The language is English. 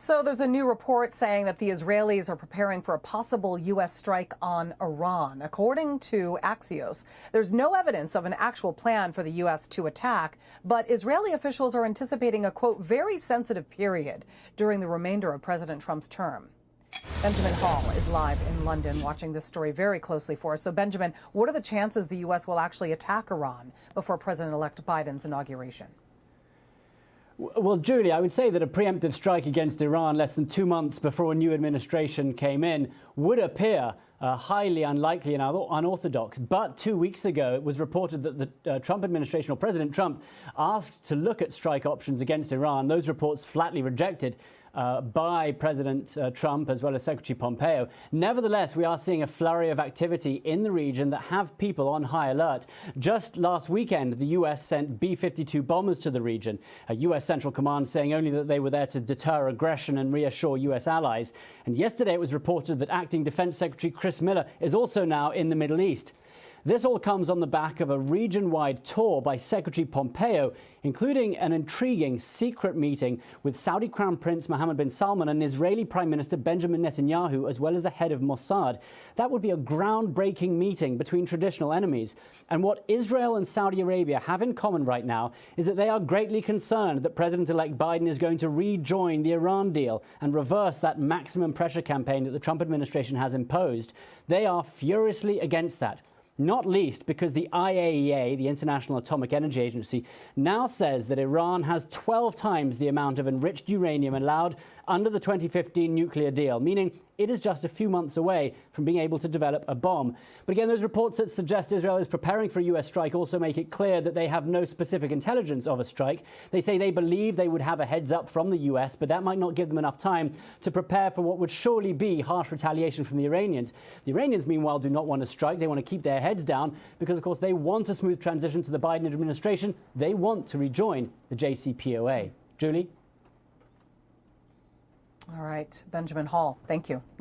So there's a new report saying that the Israelis are preparing for a possible U.S. strike on Iran. According to Axios, there's no evidence of an actual plan for the U.S. to attack, but Israeli officials are anticipating a, quote, very sensitive period during the remainder of President Trump's term. Benjamin Hall is live in London watching this story very closely for us. So, Benjamin, what are the chances the U.S. will actually attack Iran before President-elect Biden's inauguration? Well, Julie, I would say that a preemptive strike against Iran less than 2 months before a new administration came in would appear highly unlikely and unorthodox. But 2 weeks ago, it was reported that the Trump administration, or President Trump, asked to look at strike options against Iran. Those reports flatly rejected by President Trump as well as Secretary Pompeo. Nevertheless, we are seeing a flurry of activity in the region that have people on high alert. Just last weekend, the U.S. sent B-52 bombers to the region, a U.S. Central Command saying only that they were there to deter aggression and reassure U.S. allies. And yesterday it was reported that Acting Defense Secretary Chris Miller is also now in the Middle East. This all comes on the back of a region-wide tour by Secretary Pompeo, including an intriguing secret meeting with Saudi Crown Prince Mohammed bin Salman and Israeli Prime Minister Benjamin Netanyahu, as well as the head of Mossad. That would be a groundbreaking meeting between traditional enemies. And what Israel and Saudi Arabia have in common right now is that they are greatly concerned that President-elect Biden is going to rejoin the Iran deal and reverse that maximum pressure campaign that the Trump administration has imposed. They are furiously against that. Not least because the IAEA, the International Atomic Energy Agency, now says that Iran has 12 times the amount of enriched uranium allowed under the 2015 nuclear deal, meaning it is just a few months away from being able to develop a bomb. But again, those reports that suggest Israel is preparing for a U.S. strike also make it clear that they have no specific intelligence of a strike. They say they believe they would have a heads up from the U.S., but that might not give them enough time to prepare for what would surely be harsh retaliation from the Iranians. The Iranians, meanwhile, do not want to strike. They want to keep their heads down because, of course, they want a smooth transition to the Biden administration. They want to rejoin the JCPOA. Julie? All right. Benjamin Hall, thank you.